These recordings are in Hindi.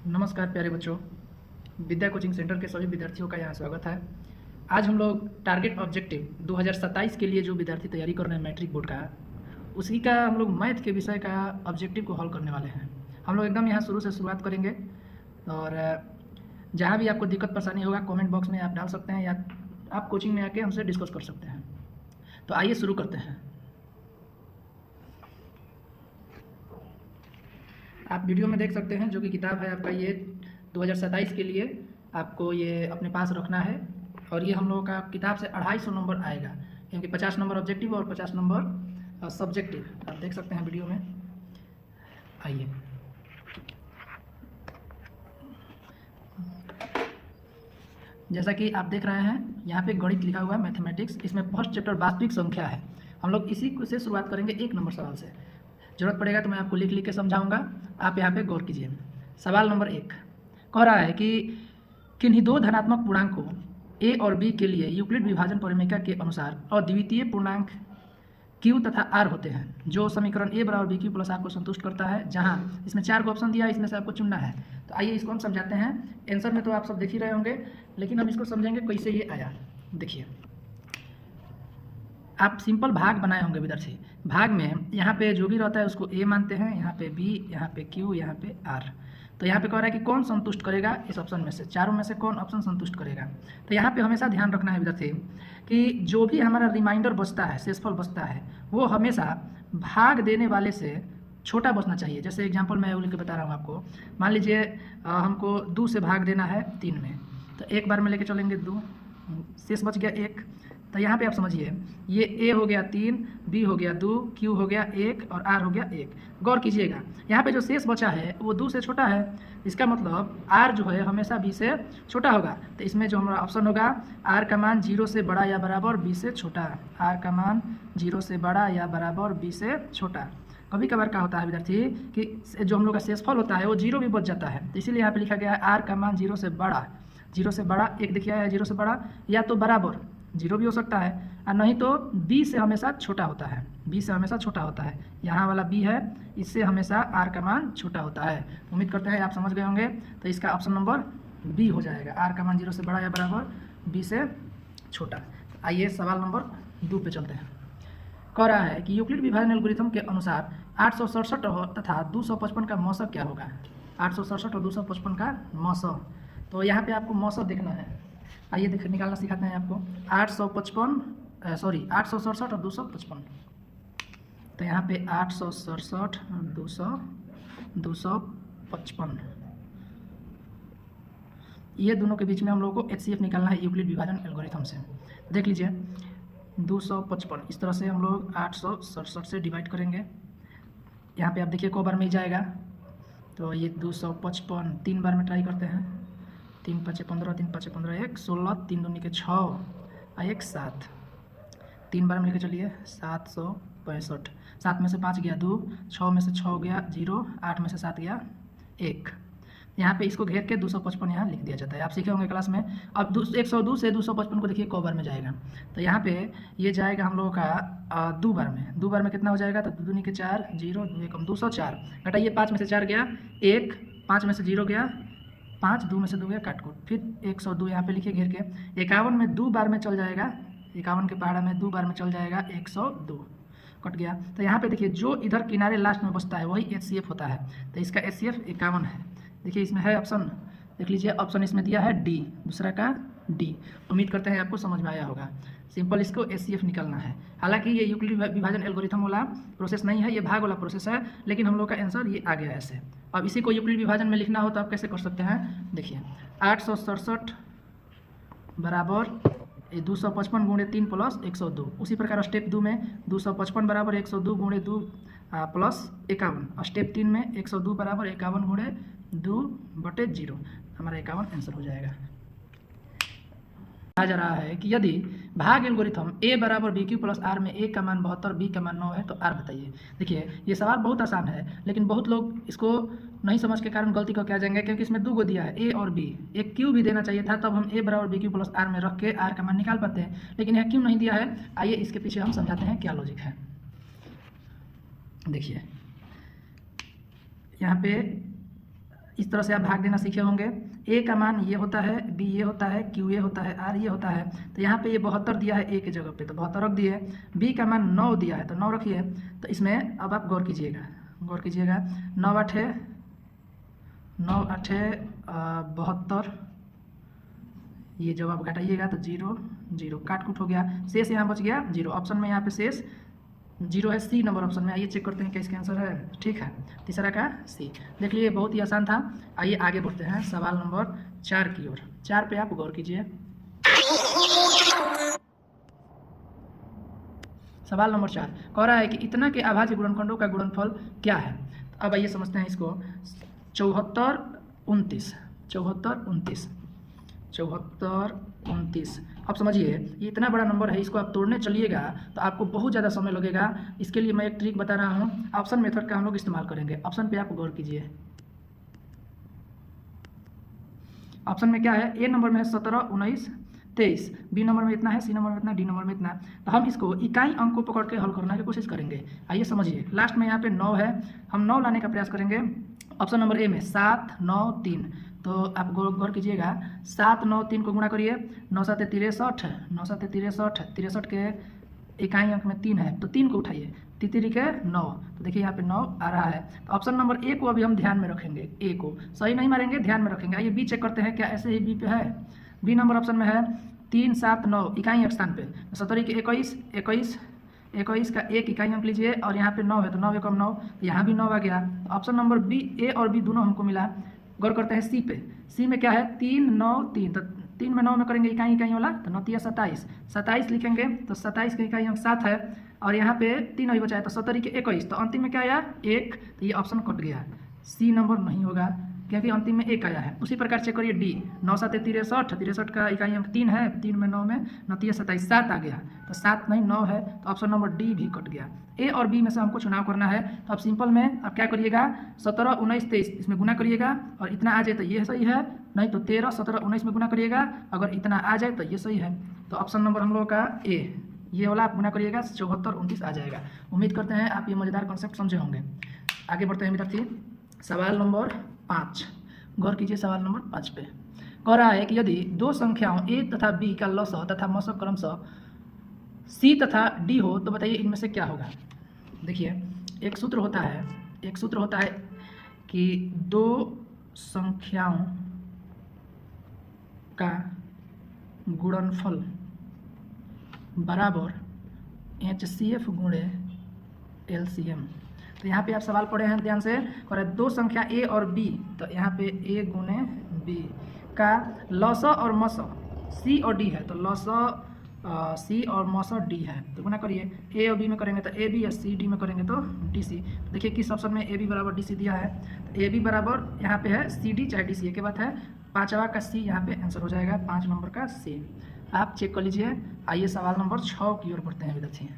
नमस्कार प्यारे बच्चों, विद्या कोचिंग सेंटर के सभी विद्यार्थियों का यहाँ स्वागत है। आज हम लोग टारगेट ऑब्जेक्टिव 2027 के लिए जो विद्यार्थी तैयारी कर रहे हैं मैट्रिक बोर्ड का, उसी का हम लोग मैथ के विषय का ऑब्जेक्टिव को हल करने वाले हैं। हम लोग एकदम यहाँ शुरू से शुरुआत करेंगे और जहाँ भी आपको दिक्कत परेशानी होगा कमेंट बॉक्स में आप डाल सकते हैं या आप कोचिंग में आके हमसे डिस्कस कर सकते हैं। तो आइए शुरू करते हैं। आप वीडियो में देख सकते हैं जो कि किताब है आपका, ये 2027 के लिए आपको ये अपने पास रखना है। और ये हम लोगों का किताब से 250 नंबर आएगा, क्योंकि 50 नंबर ऑब्जेक्टिव और 50 नंबर सब्जेक्टिव। आप देख सकते हैं वीडियो में। आइए, जैसा कि आप देख रहे हैं यहाँ पे गणित लिखा हुआ है, मैथमेटिक्स। इसमें फर्स्ट चैप्टर वास्तविक संख्या है। हम लोग इसी से शुरुआत करेंगे 1 नंबर सवाल से। जरूरत पड़ेगा तो मैं आपको लिख लिख के समझाऊंगा, आप यहाँ पे गौर कीजिए। सवाल नंबर 1 कह रहा है कि किन्हीं दो धनात्मक पूर्णांकों a और b के लिए यूक्लिड विभाजन परिमेय के अनुसार अद्वितीय पूर्णांक q तथा r होते हैं, जो समीकरण a बराबर b q प्लस r को संतुष्ट करता है। जहाँ इसमें 4 को ऑप्शन दिया है, इसमें से आपको चुनना है। तो आइए इसको हम समझाते हैं। आंसर में तो आप सब देख ही रहे होंगे, लेकिन हम इसको समझेंगे कैसे ये आया। देखिए, आप सिंपल भाग बनाए होंगे विद्यार्थी। भाग में यहाँ पे जो भी रहता है उसको a मानते हैं, यहाँ पे b, यहाँ पे q, यहाँ पे r। तो यहाँ पे कह रहा है कि कौन संतुष्ट करेगा इस ऑप्शन में से, चारों में से कौन ऑप्शन संतुष्ट करेगा। तो यहाँ पे हमेशा ध्यान रखना है विद्यार्थी कि जो भी हमारा रिमाइंडर बचता है, शेषफल बचता है, वो हमेशा भाग देने वाले से छोटा बचना चाहिए। जैसे एग्जाम्पल मैं लिख के बता रहा हूँ आपको। मान लीजिए हमको 2 से भाग देना है 3 में, तो एक बार में लेके चलेंगे 2, शेष बच गया 1। तो यहाँ पे आप समझिए, ये a हो गया 3, b हो गया 2, q हो गया 1 और r हो गया 1। गौर कीजिएगा, यहाँ पे जो शेष बचा है वो 2 से छोटा है। इसका मतलब r जो है हमेशा b से छोटा होगा। तो इसमें जो हमारा ऑप्शन होगा, r का मान 0 से बड़ा या बराबर b से छोटा। r का मान 0 से बड़ा या बराबर b से छोटा। कभी कभार क्या होता है विद्यार्थी कि जो हम लोग का शेषफल होता है वो 0 भी बच जाता है। तो इसीलिए यहाँ पे लिखा गया है r का मान 0 से बड़ा। 0 से बड़ा एक देखिए है, 0 से बड़ा या तो बराबर 0 भी हो सकता है, और नहीं तो b से हमेशा छोटा होता है। b से हमेशा छोटा होता है। यहाँ वाला b है, इससे हमेशा r का मान छोटा होता है। उम्मीद करते हैं आप समझ गए होंगे। तो इसका ऑप्शन नंबर b हो जाएगा, r का मान 0 से बड़ा या बराबर b से छोटा। आइए सवाल नंबर 2 पे चलते हैं। कह रहा है कि यूक्लिड विभाजन एल्गोरिथम के अनुसार 867 तथा 255 का मौसा क्या होगा। 867 और 255 का मौसा। तो यहाँ पे आपको मौसा देखना है। आइए देख निकालना सिखाते हैं आपको। 867 और 255। तो यहाँ पे 867 और 255, ये दोनों के बीच में हम लोगों को HCF निकालना है यूक्लिड विभाजन एल्गोरिथम से। देख लीजिए, 255 इस तरह से हम लोग 867 से डिवाइड करेंगे। यहाँ पे आप देखिए को बार में ही जाएगा। तो ये 255 3 बार में ट्राई करते हैं। 3 5 15, 3 5 15, 1 16, 3 दूनी के 6 और 1 7। 3 बार में लेके चलिए, 765। 7 में से 5 गया 2, 6 में से 6 गया 0, 8 में से 7 गया 1। यहाँ पे इसको घेर के 255 यहाँ लिख दिया जाता है। आप सीखे होंगे क्लास में। अब 102 से 255 को देखिए को बार में जाएगा। तो यहाँ पे ये जाएगा हम लोगों का 2 बार में। 2 बार में कितना हो जाएगा, तो 2 दूनी के 4, 0 2 1 204। घटाइए, 5 में से 4 गया 1, 5 में से 0 गया 5, 2 में से 2 गया काट को, फिर 102 यहाँ पे लिखिए घेर के। 51 में 2 बार में चल जाएगा, 51 के पहाड़ा में 2 बार में चल जाएगा 102, कट गया। तो यहाँ पे देखिए जो इधर किनारे लास्ट में बचता है वही HCF होता है। तो इसका HCF 51 है। देखिए इसमें है ऑप्शन, देख लीजिए ऑप्शन इसमें दिया है D, दूसरा का D। उम्मीद करते हैं आपको समझ में आया होगा। सिंपल इसको HCF निकालना है। हालांकि ये यूक्लिड विभाजन एल्गोरिथम वाला प्रोसेस नहीं है, ये भाग वाला प्रोसेस है, लेकिन हम लोग का आंसर ये आ गया ऐसे। अब इसी को यूक्लिड विभाजन में लिखना हो तो आप कैसे कर सकते हैं। देखिए 867 बराबर 255 गुणे 3 प्लस 102। उसी प्रकार स्टेप 2 में 255 बराबर 102 गुणे 2 प्लस 51। और स्टेप 3 में 102 बराबर 51 गुणे 2/0। हमारा 51 आंसर हो जाएगा। कहा जा रहा है कि यदि भाग एल्गोरिथम a बराबर bq प्लस r में a का मान 72, b का मान 9 है तो r बताइए। देखिए ये सवाल बहुत आसान है, लेकिन बहुत लोग इसको नहीं समझ के कारण गलती करके आ जाएंगे, क्योंकि इसमें 2 गो दिया है a और b। एक q भी देना चाहिए था, तब हम a बराबर bq प्लस r में रख के r का मान निकाल पाते हैं, लेकिन यहाँ क्यों नहीं दिया है। आइए इसके पीछे हम समझाते हैं क्या लॉजिक है। देखिए यहाँ पे इस तरह से आप भाग देना सीखे होंगे। ए का मान ये होता है, बी ये होता है, क्यू ये होता है, आर ये होता है। तो यहाँ पे ये 72 दिया है ए की जगह पे, तो 72 रख दिए। बी का मान 9 दिया है तो 9 रखिए। तो इसमें अब आप गौर कीजिएगा, 9 आठे 72, ये जब आप घटाइएगा तो 0 0 काट कूट हो गया, शेष यहाँ बच गया 0। ऑप्शन में यहाँ पे शेष 0 है, सी नंबर ऑप्शन में। आइए चेक करते हैं क्या इसका आंसर है। ठीक है, तीसरा का सी। देख लीजिए बहुत ही आसान था। आइए आगे बढ़ते हैं सवाल नंबर 4 की ओर। 4 पे आप गौर कीजिए। सवाल नंबर 4 कह रहा है कि इतना के अभाज्य गुणनखंडों का गुणनफल क्या है। अब आइए समझते हैं इसको। 74 29। अब समझिए ये इतना बड़ा नंबर है, इसको आप तोड़ने चलिएगा तो आपको बहुत ज़्यादा समय लगेगा। इसके लिए मैं एक ट्रिक बता रहा हूँ, ऑप्शन मेथड का हम लोग इस्तेमाल करेंगे। ऑप्शन पे आप गौर कीजिए। ऑप्शन में क्या है, ए नंबर में है 17 19 23, बी नंबर में इतना है, सी नंबर में इतना, डी नंबर में इतना। तो हम इसको इकाई अंक को पकड़ के हल करने की कोशिश करेंगे। आइए समझिए, लास्ट में यहाँ पे 9 है, हम 9 लाने का प्रयास करेंगे। ऑप्शन नंबर ए में 7 9 3, तो आप गौर कीजिएगा। 7 9 3 को गुणा करिए, 9 7 63, 9 7 63, 63 के इकाई अंक में 3 है तो 3 को उठाइए, 3 के 9, तो देखिए यहाँ पे 9 आ रहा है। तो ऑप्शन नंबर ए को अभी हम ध्यान में रखेंगे, ए को सही नहीं मारेंगे, ध्यान में रखेंगे। आइए बी चेक करते हैं क्या ऐसे ही बी पे है। बी नंबर ऑप्शन में है 3 7 9 इकाई अंक स्थान पे, 17 के 21 का एक इकाई अंक लीजिए और यहाँ पे 9 है तो 9 एकम 9, यहाँ भी 9 आ गया। तो ऑप्शन नंबर बी, ए और बी दोनों हमको मिला। गौर करते हैं सी पे। सी में क्या है 3 9 3, तो 3 में 9 में करेंगे इकाई वाला, तो 9 27, 27 लिखेंगे तो 27 का इकाई अंक 7 है और यहाँ पे 3 अभी बचा है तो 17 के 21, तो अंतिम में क्या आया 1, तो ये ऑप्शन कट गया, सी नंबर नहीं होगा क्योंकि अंतिम में 1 आया है। उसी प्रकार चेक करिए डी, 9 7 63 का इकाई अंक 3 है, 3 में 9 में 9 27, 7 आ गया, तो 7 नहीं 9 है, तो ऑप्शन नंबर डी भी कट गया। ए और बी में से हमको चुनाव करना है, तो आप सिंपल में आप क्या करिएगा 17 19 23 इसमें गुना करिएगा और इतना आ जाए तो ये सही है, नहीं तो 13 17 19 में गुना करिएगा, अगर इतना आ जाए तो ये सही है। तो ऑप्शन नंबर हम लोग का ए, ये वाला आप गुना करिएगा 74 29 आ जाएगा। उम्मीद करते हैं आप ये मज़ेदार कॉन्सेप्ट समझे होंगे। आगे बढ़ते हैं विद्यार्थी, सवाल नंबर 5। गौर कीजिए सवाल नंबर 5 पे। कह रहा है कि यदि दो संख्याओं ए तथा बी का लसअ तथा मसअ क्रमशः सी तथा डी हो तो बताइए इनमें से क्या होगा। देखिए एक सूत्र होता है कि दो संख्याओं का गुणनफल बराबर HCF गुणे LCM। तो यहाँ पे आप सवाल पढ़े हैं ध्यान से, और दो संख्या ए और बी, तो यहाँ पे ए गुणे बी का लसअ और मसअ सी और डी है, तो लसअ सी और मसअ डी है, तो गुना करिए। ए और बी में करेंगे तो ए बी या सी डी में करेंगे तो डी सी। तो देखिए किस ऑप्शन में ए बी बराबर डी सी दिया है, तो ए बी बराबर यहाँ पे है सी डी चाहे डी सी, एक बात है। 5वां का सी यहाँ पे आंसर हो जाएगा, 5 नंबर का सी। आप चेक कर लीजिए। आइए सवाल नंबर 6 की ओर बढ़ते हैं विद्यार्थी।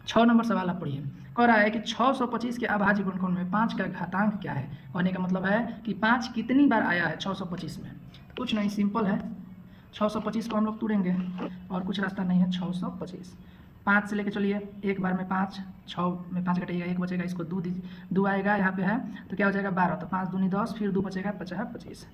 6 नंबर सवाल आप पढ़िए। कह रहा है कि 625 के अभाज्य गुणनखंड में 5 का घातांक क्या है। कहने का मतलब है कि 5 कितनी बार आया है 625 में। कुछ नहीं, सिंपल है, 625 को हम लोग तोड़ेंगे और कुछ रास्ता नहीं है। 625 5 से लेके चलिए, एक बार में 5, 6 में 5 कटेगा, 1 बचेगा, इसको 2 आएगा यहाँ पे है, तो क्या हो जाएगा 12, तो 5 दूनी 10, फिर 2 बचेगा 25,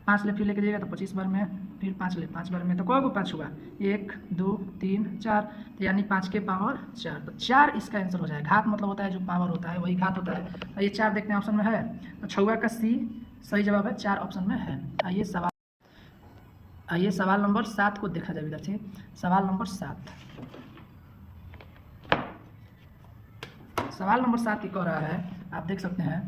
5 ले फिर लेके जाइएगा तो 25 बार में, फिर 5 ले 5 बार में, तो कौन को 5 हुआ 1 2 3 4, तो यानी 5 के पावर 4, तो 4 इसका आंसर हो जाएगा। घात मतलब होता है जो पावर होता है वही घात होता है। तो ये 4 देखते हैं ऑप्शन में है, तो 6 का सी सही जवाब है, 4 ऑप्शन में है। आइए सवाल नंबर 7 को देखा जाए विद्यार्थी। सवाल नंबर 7 की कह रहा है, आप देख सकते हैं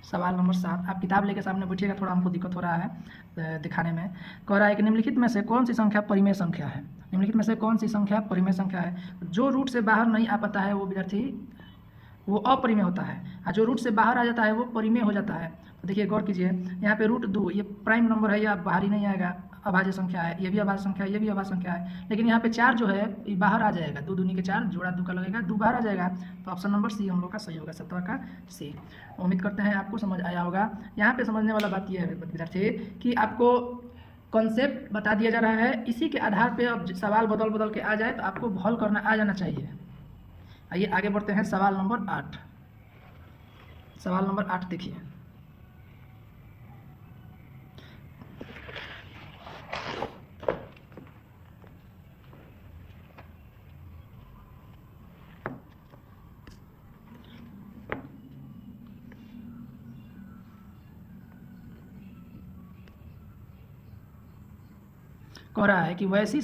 सवाल नंबर 7। आप किताब लेके सामने बैठिएगा, थोड़ा हमको दिक्कत हो रहा है दिखाने में। कह रहा है कि निम्नलिखित में से कौन सी संख्या परिमेय संख्या है। निम्नलिखित में से कौन सी संख्या परिमेय संख्या है। जो रूट से बाहर नहीं आ पाता है वो विद्यार्थी वो अपरिमेय होता है, और जो रूट से बाहर आ जाता है वो परिमेय हो जाता है। तो देखिए गौर कीजिए, यहाँ पे √2 ये प्राइम नंबर है, या बाहर ही नहीं आएगा, अभाज्य संख्या है, ये भी अभाज्य संख्या है, ये भी अभाज्य संख्या है, लेकिन यहाँ पे 4 जो है ये बाहर आ जाएगा, 2 दूनी के 4 जोड़ा 2 का लगेगा, 2 बाहर आ जाएगा, तो ऑप्शन नंबर सी हम लोग का सही होगा, 17 का सी। उम्मीद करते हैं आपको समझ आया होगा। यहाँ पे समझने वाला बात यह है विद्यार्थी कि आपको कॉन्सेप्ट बता दिया जा रहा है, इसी के आधार पर अब सवाल बदल के आ जाए तो आपको हल करना आ जाना चाहिए। आइए आगे बढ़ते हैं सवाल नंबर 8। सवाल नंबर 8 देखिए। कह रहा है कि वैसी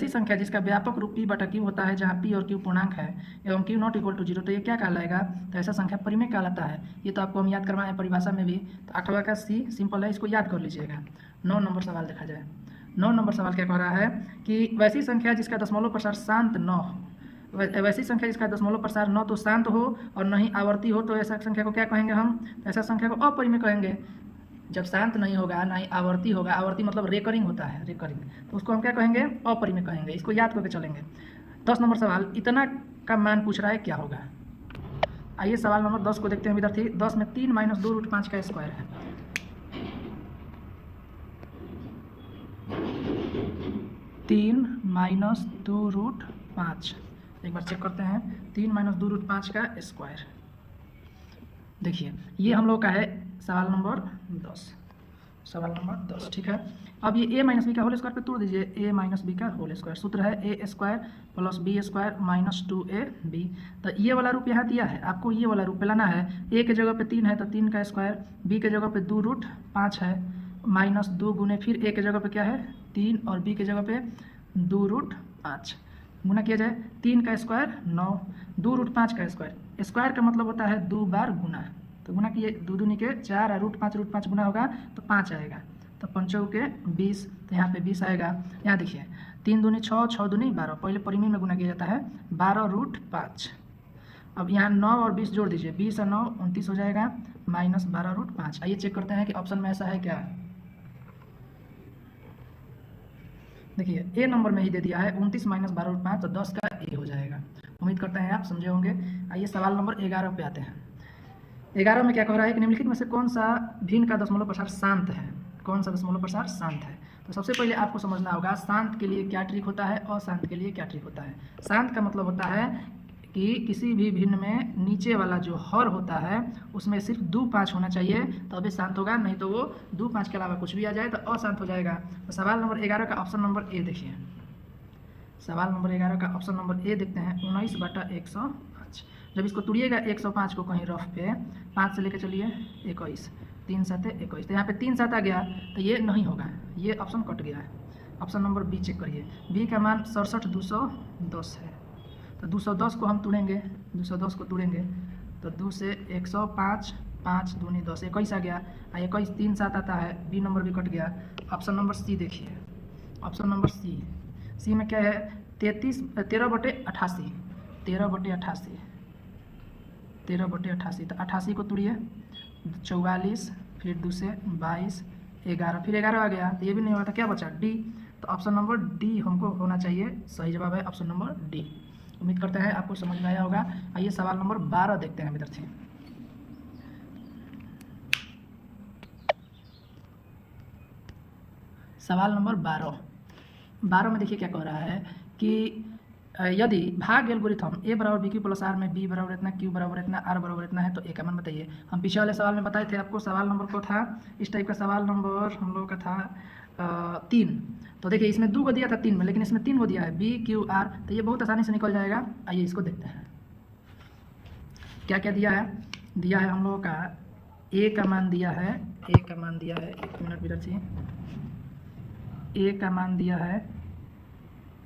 संख्या जिसका व्यापक रूप p बटा q होता है, जहाँ p और q पूर्णांक है एवं q नॉट इक्वल टू 0, तो ये क्या कहलाएगा? तो ऐसा संख्या परिमेय कहलाता है। ये तो आपको हम याद करवाएं परिभाषा में भी। तो 8वां का सी सिंपल है, इसको याद कर लीजिएगा। 9 नंबर सवाल देखा जाए। 9 नंबर सवाल क्या कह रहा है कि वैसी संख्या जिसका दशमलव प्रसार शांत न हो, वैसी संख्या जिसका दशमलव प्रसार न तो शांत हो और न ही आवर्ती हो, तो ऐसा संख्या को क्या कहेंगे हम? ऐसा संख्या को अपरिमेय कहेंगे। जब शांत नहीं होगा ना ही आवर्ती होगा, आवर्ती मतलब रेकरिंग होता है, रेकरिंग, तो उसको हम क्या कहेंगे? अपरिमेय कहेंगे। इसको याद करके चलेंगे। 10 नंबर सवाल, इतना का मान पूछ रहा है, क्या होगा? आइए सवाल नंबर 10 को देखते हैं विद्यार्थी। 10 में 3 माइनस 2 रूट 5 का स्क्वायर है। 3 माइनस 2 रूट 5, एक बार चेक करते हैं। 3 माइनस 2 रूट 5 का स्क्वायर। देखिए ये हम लोग का है सवाल नंबर 10। सवाल नंबर 10, ठीक है। अब ये a माइनस बी का होल स्क्वायर पे तोड़ दीजिए। a माइनस बी का होल स्क्वायर, सूत्र है a square plus b square minus 2ab। तो ये वाला रूप यहाँ दिया है, आपको ये वाला रूप पे लाना है। a के जगह पे 3 है तो 3 का स्क्वायर, b के जगह पे 2 रूट 5 है माइनस 2 गुने फिर a के जगह पे क्या है 3 और b के जगह पे 2 रूट 5 गुना किया जाए। 3 का स्क्वायर 9, 2 रूट 5 का स्क्वायर, स्क्वायर का मतलब होता है 2 बार गुना, तो गुना किए 2 दूनी के 4 और रूट 5 गुना होगा तो 5 आएगा, तो 5 के 20, तो यहाँ पे 20 आएगा। यहाँ देखिए 3 दूनी 6, 6 दूनी 12, पहले परिमेय में गुना किया जाता है 12 रूट 5। अब यहाँ 9 और 20 जोड़ दीजिए, 20 और 9 29 हो जाएगा माइनस 12 रूट 5। आइए चेक करते हैं कि ऑप्शन में ऐसा है क्या। देखिए ए नंबर में ही दे दिया है 29 माइनस 12 रूट 5, तो 10 का ए हो जाएगा। उम्मीद करते हैं आप समझे होंगे। आइए सवाल नंबर 11 पे आते हैं। 11 में क्या कह रहा है कि निम्नलिखित में से कौन सा भिन्न का दशमलव प्रसार शांत है? कौन सा दशमलव प्रसार शांत है? तो सबसे पहले आपको समझना होगा शांत के लिए क्या ट्रिक होता है, अशांत के लिए क्या ट्रिक होता है। शांत का मतलब होता है कि किसी भी भिन्न में नीचे वाला जो हर होता है उसमें सिर्फ 2 5 होना चाहिए तभी शांत होगा, नहीं तो वो 2 5 के अलावा कुछ भी आ जाए तो अशांत हो जाएगा। तो सवाल नंबर 11 का ऑप्शन नंबर ए देखिए। सवाल नंबर 11 का ऑप्शन नंबर ए देखते हैं। 19/105। जब इसको तोड़िएगा 105 को कहीं रफ पे 5 से लेकर चलिए 21, 3 7 21, तो यहाँ पे 3 7 आ गया तो ये नहीं होगा, ये ऑप्शन कट गया है। ऑप्शन नंबर बी चेक करिए। बी का मान 67,210 है, तो 210 को हम तोड़ेंगे, 210 को तोड़ेंगे तो 2 से 105, 5 दूनी 10, 21 आ गया। 21 3 7 आता है, बी नंबर भी कट गया। ऑप्शन नंबर सी देखिए। ऑप्शन नंबर सी में क्या है 13/88, 13/88, 13/88, तो 88 को तोड़िए 44, फिर 2 से 22, 11, फिर 11 आ गया, तो ये भी नहीं होगा, तो क्या बचा डी। तो ऑप्शन नंबर डी हमको होना चाहिए, सही जवाब है ऑप्शन नंबर डी। उम्मीद करते हैं आपको समझ में आया होगा। आइए सवाल नंबर 12 देखते हैं विद्यार्थी। सवाल नंबर 12 में देखिए क्या कह रहा है कि यदि भाग एल्गोरिथम a बराबर बी क्यू प्लस आर में b बराबर इतना, q बराबर इतना, r बराबर इतना है तो a का मान बताइए। हम पिछले वाले सवाल में बताए थे आपको, सवाल नंबर को था इस टाइप का सवाल नंबर हम लोग का था 3। तो देखिए इसमें 2 को दिया था 3 में, लेकिन इसमें 3 को दिया है b q r, तो ये बहुत आसानी से निकल जाएगा। आइए इसको देखते हैं क्या क्या दिया है। दिया है हम लोगों का a का मान दिया है, a का मान दिया है, 1 मिनट विद्यार्थी, a का मान दिया है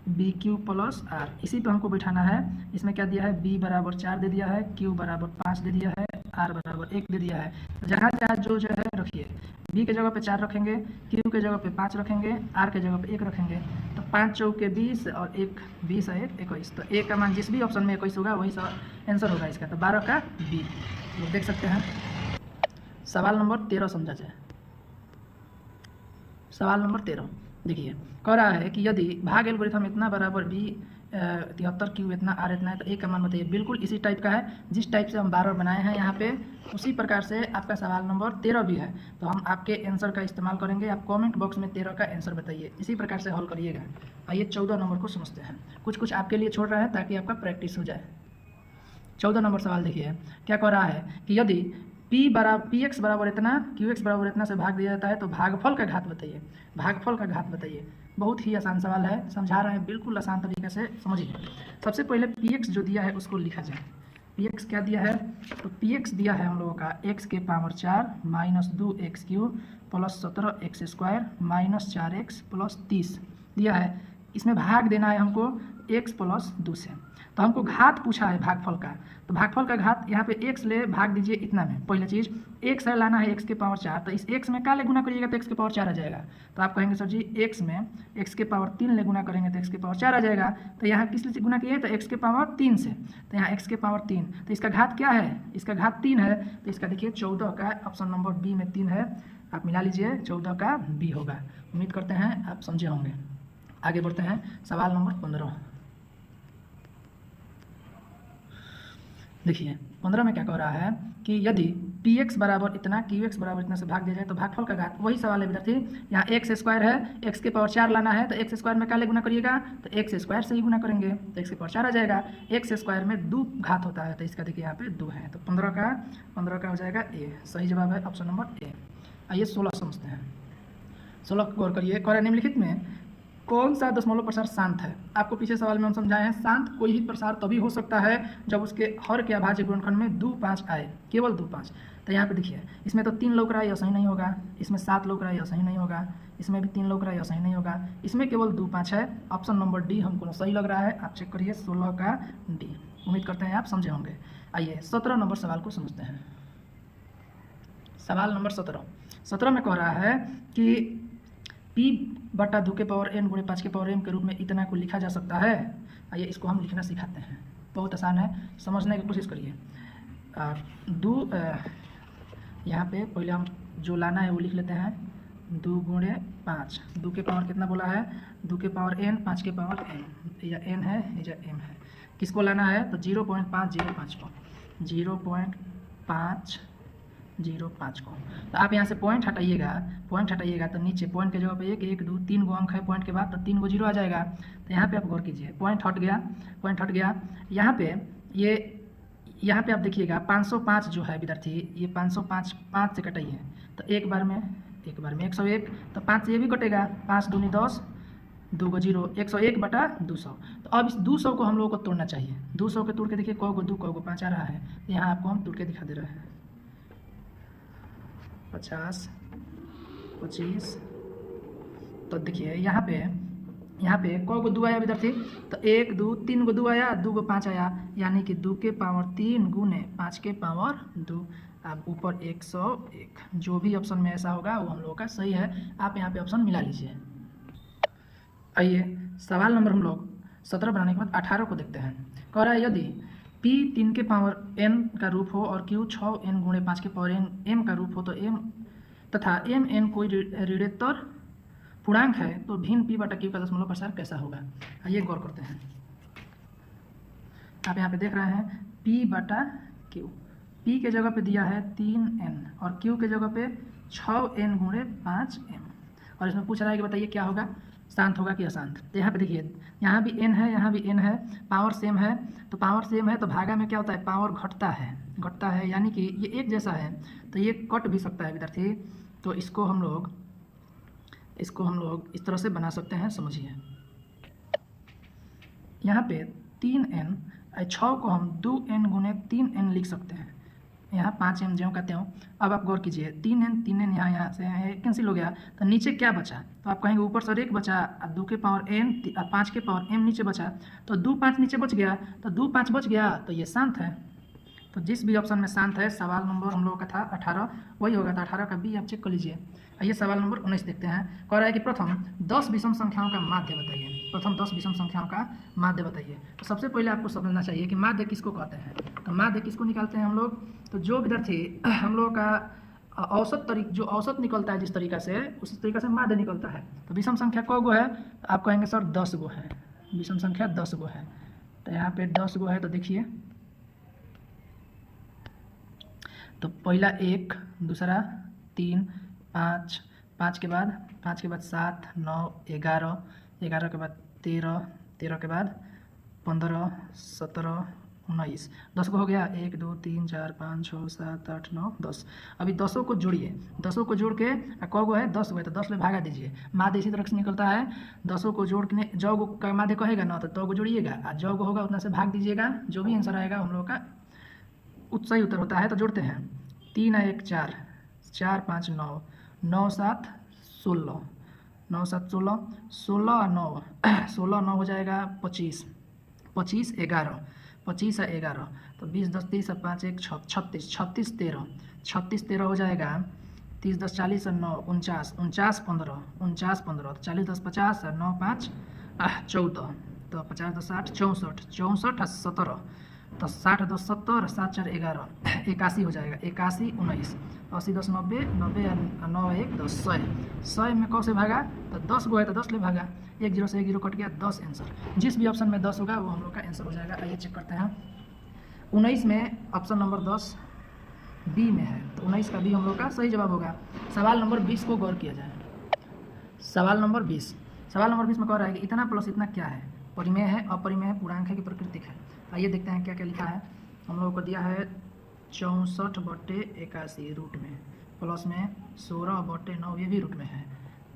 बी क्यू प्लस आर, इसी पे हमको बैठाना है। इसमें क्या दिया है b बराबर 4 दे दिया है, q बराबर 5 दे दिया है, r बराबर 1 दे दिया है। तो जहाँ जहाँ जो है रखिए, b के जगह पे 4 रखेंगे, q के जगह पे 5 रखेंगे, r के जगह पे 1 रखेंगे, तो 5 चौके 20 और 1 20 है 21, तो a का मान जिस भी ऑप्शन में 21 होगा वही आंसर होगा इसका, तो 12 का b। लोग देख सकते हैं। सवाल नंबर 13 समझा जाए। सवाल नंबर 13 देखिए, कह रहा है कि यदि भाग एल्गोरिथम इतना बराबर b 73 q इतना r इतना है तो a का मान बताइए। बिल्कुल इसी टाइप का है, जिस टाइप से हम 12 बनाए हैं यहाँ पे उसी प्रकार से आपका सवाल नंबर 13 भी है। तो हम आपके आंसर का इस्तेमाल करेंगे, आप कमेंट बॉक्स में 13 का आंसर बताइए, इसी प्रकार से हल करिएगा। आइए 14 नंबर को समझते हैं। कुछ कुछ आपके लिए छोड़ रहा है ताकि आपका प्रैक्टिस हो जाए। 14 नंबर सवाल देखिए, क्या कह रहा है कि यदि पी एक्स बराबर इतना, क्यू एक्स बराबर इतना से भाग दिया जाता है तो भागफल का घात बताइए। भागफल का घात बताइए। बहुत ही आसान सवाल है, समझा रहे हैं बिल्कुल आसान तरीके से, समझिए। सबसे पहले पी एक्स जो दिया है उसको लिखा जाए। पी एक्स क्या दिया है, तो पी एक्स दिया है हम लोगों का एक्स के power 4 minus 2x³ plus 17x² minus 4x plus 30 दिया है। इसमें भाग देना है हमको x प्लस 2 से, तो हमको घात पूछा है भागफल का। तो भागफल का घात यहाँ पे x ले भाग दीजिए इतना में। पहले चीज़ x है, लाना है x के पावर 4, तो इस x में क्या ले गुना करिएगा तो x के पावर 4 आ जाएगा। तो आप कहेंगे सर जी x में x के पावर 3 ले गुना करेंगे तो x के पावर 4 आ जाएगा। तो यहाँ किस लिए गुना किए, तो x के पावर 3 से, तो यहाँ x के पावर 3, तो इसका घात क्या है, इसका घात 3 है। तो इसका देखिए 14 का ऑप्शन नंबर बी में 3 है, आप मिला लीजिए, 14 का बी होगा। उम्मीद करते हैं आप समझे होंगे। आगे बढ़ते हैं, सवाल नंबर 15। देखिए 15 में क्या कह रहा है कि यदि पी एक्स बराबर इतना, क्यू एक्स बराबर इतना से भाग दिया जाए तो भागफल का घात, वही सवाल है विद्यार्थी। यहाँ एक्स स्क्वायर है, एक्स के पावर 4 लाना है, तो एक्स स्क्वायर में क्या ले गुना करिएगा, तो एक्स स्क्वायर से ही गुना करेंगे, तो एक्स के पावर 4 आ जाएगा। एक्स स्क्वायर में 2 घात होता है, तो इसका देखिए यहाँ पे 2 है, तो 15 का हो जाएगा ए। सही जवाब है ऑप्शन नंबर ए। आइए 16 समझते हैं। 16 गौर करिए, कह रहा है निम्नलिखित में कौन सा दशमलव प्रसार शांत है। आपको पीछे सवाल में हम समझाए हैं, शांत कोई भी प्रसार तभी हो सकता है जब उसके हर के अभाज्य गुणनखंड में 2 5 आए, केवल 2 5। तो यहाँ पे देखिए, इसमें तो 3 लौक रहा है, यह सही नहीं होगा। इसमें 7 लौक रहा है, यह सही नहीं होगा। इसमें भी 3 लौक रहा है, यह सही नहीं होगा। इसमें केवल 2 5 है। ऑप्शन नंबर डी हमको सही लग रहा है, आप चेक करिए 16 का डी। उम्मीद करते हैं आप समझे होंगे। आइए 17 नंबर सवाल को समझते हैं। सवाल नंबर 17 में कह रहा है कि P बटा 2 के पावर n गुणे 5 के पावर m के रूप में इतना को लिखा जा सकता है। आइए इसको हम लिखना सिखाते हैं, बहुत आसान है, समझने की कोशिश करिए। यहाँ पे पहले हम जो लाना है वो लिख लेते हैं, 2 गुणे 5, 2 के पावर कितना बोला है, 2 के पावर n, 5 के पावर m, या n है या m है। किसको लाना है, तो 0.505 को, 0.505 को। तो आप यहाँ से पॉइंट हटाइएगा तो नीचे पॉइंट के जगह पे 1 2 3 गो अंक है पॉइंट के बाद, तो 3 गो 0 आ जाएगा। तो यहाँ पे आप गौर कीजिए, पॉइंट हट गया। यहाँ पे आप देखिएगा 505 जो है विद्यार्थी, ये 505 5 से कटाइए, तो एक बार में 101, तो 5 से ये भी कटेगा, 5 दूनी 10, 2 गो 0, 101 बटा 200। तो अब इस 200 को हम लोगों को तोड़ना चाहिए। 200 के तोड़ के देखिए, 2 5 आ रहा है, यहाँ आपको हम तोड़ के दिखा दे रहे हैं। 50 25, तो देखिए यहाँ पे कौ गो 2 आया विद्यार्थी, तो 1 2 3 गो 2 आया, 2 गो 5 आया, यानी कि 2 के पावर 3 गुने 5 के पावर 2। अब ऊपर 101, जो भी ऑप्शन में ऐसा होगा वो हम लोगों का सही है। आप यहाँ पे ऑप्शन मिला लीजिए। आइए सवाल नंबर हम लोग 17 बनाने के बाद 18 को देखते हैं। कह रहा है यदि P 3 के पावर n का रूप हो और Q 6n गुणे 5 के पावर n m का रूप हो, तो m तथा m n कोई ऋणोत्तर पूर्णांक है, तो भिन्न P बटा Q का दशमलव प्रसार कैसा होगा। आइए गौर करते हैं। आप यहाँ पे देख रहे हैं P बटा Q, P के जगह पे दिया है 3n और Q के जगह पे 6n गुणे 5m, और इसमें पूछ रहा है कि बताइए क्या होगा, शांत होगा कि अशांत। तो यहाँ पे देखिए, यहाँ भी n है, यहाँ भी n है, पावर सेम है, तो पावर सेम है तो भागा में क्या होता है, पावर घटता है, यानी कि ये एक जैसा है, तो ये कट भी सकता है विद्यार्थी। तो इसको हम लोग इस तरह से बना सकते हैं, समझिए। यहाँ पे 3n 6 को हम 2n गुने 3n लिख सकते हैं, यहाँ 5m ज्यों का त्यों। अब आप गौर कीजिए, 3n यहाँ से कैंसिल हो गया, तो नीचे क्या बचा, तो आप कहेंगे ऊपर सर 1 बचा, 2 के पावर n 5 के पावर m नीचे बचा, तो 2 5 नीचे बच गया, तो 2 5 बच गया, तो ये शांत है। तो जिस भी ऑप्शन में शांत है, सवाल नंबर हम लोगों का था 18, वही होगा, तो 18 का बी आप चेक कर लीजिए। आइए सवाल नंबर 19 देखते हैं। कह रहा है कि प्रथम 10 विषम संख्याओं का माध्य बताइए। प्रथम 10 विषम संख्याओं का माध्य बताइए। तो सबसे पहले आपको समझना चाहिए कि माध्य किसको कहते हैं। तो माध्य किसको निकालते हैं हम लोग, तो जो विद्यार्थी हम लोग का जो औसत निकलता है जिस तरीका से, उसी तरीका से माध्य निकलता है। तो विषम संख्या कौ गो है, तो आप कहेंगे सर 10 गो है, विषम संख्या 10 गो है। तो यहाँ पे 10 गो है, तो देखिए, तो पहला 1, दूसरा 3 5, 5 के बाद 7 9 11, 11 के बाद 13, 13 के बाद 15 17 19। 10 को हो गया 1 2 3 4 5 6 7 8 9 10। अभी 10 को जोड़िए, 10 को जोड़ के कौ गो है 10 गो है तो 10 में भागा दीजिए। माध्य इसी तरह से निकलता है, 10 को जोड़ के जौ गो का माध्य कहेगा ना तो 2 को जोड़िएगा और जौ गो होगा उतना से भाग दीजिएगा। जो भी आंसर आएगा हम लोग का सही उत्तर होता है। तो जोड़ते हैं 3 1 4 4 5 9 9 7 16 9 7 16 16 और 9 16 9 हो जाएगा 25 25 11 25 और 11 तो 20 10 30 और 5 1 36 36 13 36 13 हो जाएगा 30 10 40 और 9 49 49 15 49 15 तो 40 10 50 और 9 5 14 तो 50 10 60 64 64 और 17 तो 60 10 70 7 4 11 81 हो जाएगा 81 19 80 10 90 90 और 9 1 10 100 100 में कौ से भागा तो 10 गो है तो 10 ले भागा, 1 0 से 1 0 कट गया 10 आंसर। जिस भी ऑप्शन में 10 होगा वो हम लोग का आंसर हो जाएगा। आइए चेक करते हैं 19 में ऑप्शन नंबर 10 बी में है तो 19 का बी हम लोग का सही जवाब होगा। सवाल नंबर 20 को गौर किया जाए। सवाल नंबर 20 में कह रहा है कि इतना प्लस इतना क्या है, परिमेय है, अपरिमेय है, पूर्णांक है कि प्राकृतिक है। आइए देखते हैं क्या क्या लिखा है। हम लोगों को दिया है 64/81 रूट में, प्लस में 16/9 ये भी रूट में है।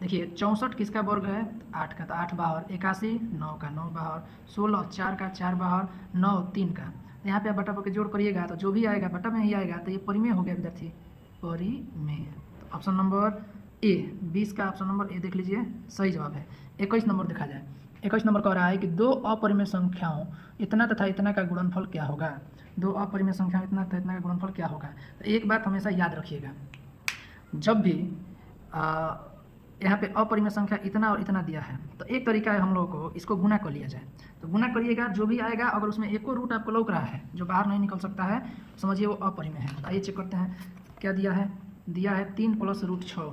देखिए 64 किसका वर्ग है 8 का, तो 8 बाहर, 81 9 का 9 बाहर, 16 4 का 4 बाहर, 9 3 का। यहाँ पे आप बटा के जोड़ करिएगा तो जो भी आएगा बटा में ही आएगा, तो ये परिमेय हो गया विद्यार्थी, परिमेय। तो ऑप्शन नंबर ए 20 का ऑप्शन नंबर ए देख लीजिए सही जवाब है। 21 नंबर देखा जाए। 21 नंबर कह रहा है कि दो अपरिमेय संख्याओं इतना तथा इतना का गुणनफल क्या होगा। दो अपरिमेय संख्याओं इतना तथा इतना का गुणनफल क्या होगा। तो एक बात हमेशा याद रखिएगा, जब भी यहाँ पे अपरिमेय संख्या इतना और इतना दिया है तो एक तरीका है हम लोगों को इसको गुना कर लिया जाए। तो गुना करिएगा, जो भी आएगा अगर उसमें एको रूट आपको लौक रहा है जो बाहर नहीं निकल सकता है समझिए वो अपरिमेय है। आइए चेक करते हैं क्या दिया है। दिया है 3 + √6,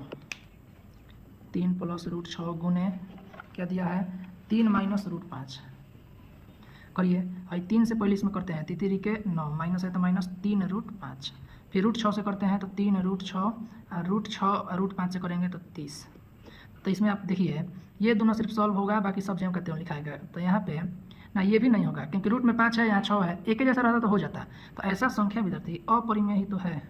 3 + √6 गुने क्या दिया है 3 - √5 करिए। भाई 3 से पहले इसमें करते हैं तितरी के 9 माइनस है तो माइनस 3 √5, फिर √6 से करते हैं तो 3 √6 और √6 √5 से करेंगे तो 30। तो इसमें आप देखिए ये दोनों सिर्फ सॉल्व होगा, बाकी सब जो कहते हैं लिखाएगा। तो यहाँ पे ना ये भी नहीं होगा क्योंकि रूट में 5 है यहाँ 6 है, एक ही जैसा रहता तो हो जाता। तो ऐसा संख्या विद्यार्थी अपरिमेय ही तो है,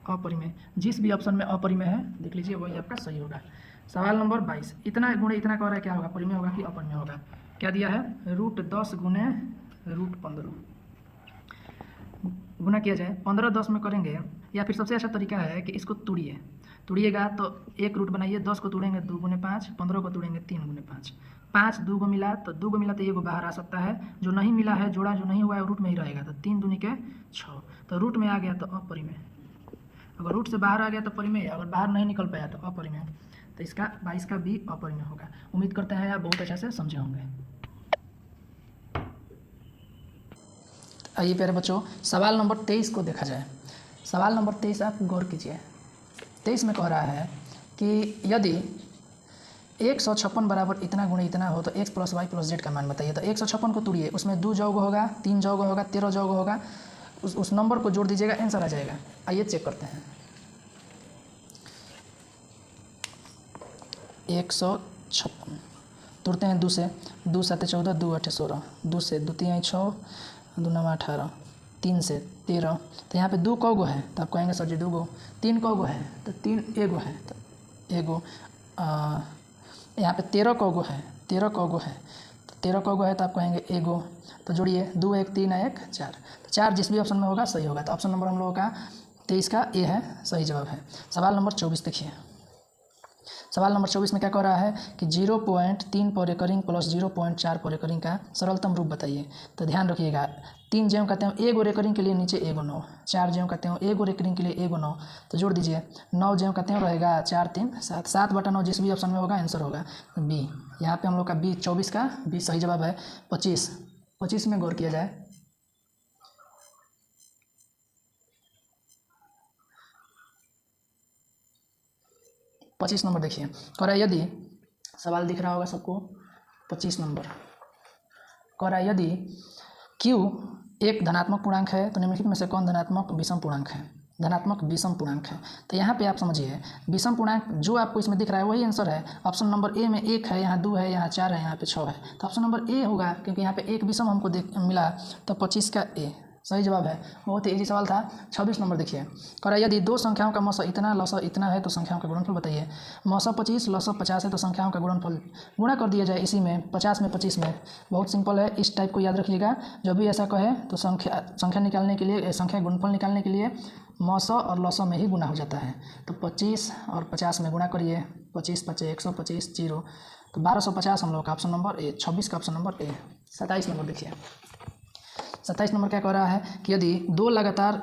अपरिमेय। जिस भी ऑप्शन में अपरिमेय है देख लीजिए वही आपका सही होगा। सवाल नंबर 22 इतना गुणे इतना कह रहा है क्या होगा, परिमेय होगा कि अपरिमेय होगा। क्या दिया है √10 गुने √15 गुना किया जाए। 15 10 में करेंगे या फिर सबसे अच्छा तरीका है कि इसको तोड़िएगा तो एक रूट बनाइए, 10 को तोड़ेंगे 2 गुने 5, 15 को तोड़ेंगे 3 गुने 5, 5 2 को मिला तो 2 को मिला तो ये को बाहर आ सकता है, जो नहीं मिला है जोड़ा जो नहीं हुआ है रूट में ही रहेगा। तो 3 दूनी के 6, तो रूट में आ गया तो अपरिमेय। अगर रूट से बाहर आ गया तो परिमेय, अगर बाहर नहीं निकल पाया तो अपरिमेय। तो इसका 22 का भी अपरिमेय होगा। उम्मीद करते हैं आप बहुत अच्छा से समझे होंगे। आइए प्यारे बच्चों सवाल नंबर 23 को देखा जाए। सवाल नंबर 23 आप गौर कीजिए। 23 में कह रहा है कि यदि 156 बराबर इतना गुणे इतना हो तो x + y + z का मान बताइए। तो 156 को तोड़िए, उसमें 2 जौग होगा, 3 जौग होगा, 13 जौग होगा, उस नंबर को जोड़ दीजिएगा, आंसर आ जाएगा। आइए चेक करते हैं। 156 तोड़ते हैं 2 से, 2 7 14, 2 8 16, 2 से 2 3 6, 2 9 18, 3 से 13। तो यहाँ पे 2 कौ गो है तो आप कहेंगे सर जी 2 गो, 3 कौ गो है तो 3 एगो है तो एगो, यहाँ पे 13 कौ गो है, 13 कौ गो है तो 13 कौ गो है तो आप कहेंगे एगो। तो जोड़िए 2 1 3 1 4, तो 4 जिस भी ऑप्शन में होगा सही होगा। तो ऑप्शन नंबर हम लोगों का 23 का ए है, सही जवाब है। सवाल नंबर 24 देखिए। सवाल नंबर 24 में क्या कह रहा है कि 0.3 पर एकरिंग प्लस 0.4 पर एकरिंग का सरलतम रूप बताइए। तो ध्यान रखिएगा 3 ज्यों कहते हैं एगो रेकरिंग के लिए नीचे एगो 9, 4 ज्यों कहते हैं एगो रेकरिंग के लिए एगो 9, तो जोड़ दीजिए 9 ज्यों कहते हैं रहेगा 4 3 7, 7/9 जिस भी ऑप्शन में होगा आंसर होगा बी। यहाँ पे हम लोग का बी 24 का बी सही जवाब है। 25 में गौर किया जाए। पच्चीस नंबर देखिए कह रहा है यदि, सवाल दिख रहा होगा सबको, 25 नंबर कह रहा है यदि Q एक धनात्मक पूर्णांक है तो निम्नलिखित में से कौन धनात्मक विषम पूर्णांक है। धनात्मक विषम पूर्णांक है। तो यहाँ पे आप समझिए विषम पूर्णांक जो आपको इसमें दिख रहा है वही आंसर है। ऑप्शन नंबर ए में 1 है, यहाँ 2 है, यहाँ 4 है, यहाँ पे 6 है, तो ऑप्शन नंबर ए होगा, क्योंकि यहाँ पे एक विषम हमको मिला, तो 25 का ए सही जवाब है। बहुत ही इजी सवाल था। 26 नंबर देखिए, कह रहा है यदि दो संख्याओं का मौसा इतना लसा इतना है तो संख्याओं का गुणनफल बताइए। मौसा 25 लसा 50 है तो संख्याओं का गुणनफल गुणा कर दिया जाए इसी में 50 में 25 में। बहुत सिंपल है, इस टाइप को याद रखिएगा। जब भी ऐसा कहे तो संख्या निकालने के लिए, संख्या गुणनफल निकालने के लिए मौसा और लसा में ही गुणा हो जाता है। तो 25 और 50 में गुणा करिए, 25 पचे 125 जीरो, तो 1250 हम लोग का ऑप्शन नंबर ए। 26 का ऑप्शन नंबर ए। 27 नंबर देखिए, 27 नंबर क्या कह रहा है कि यदि दो लगातार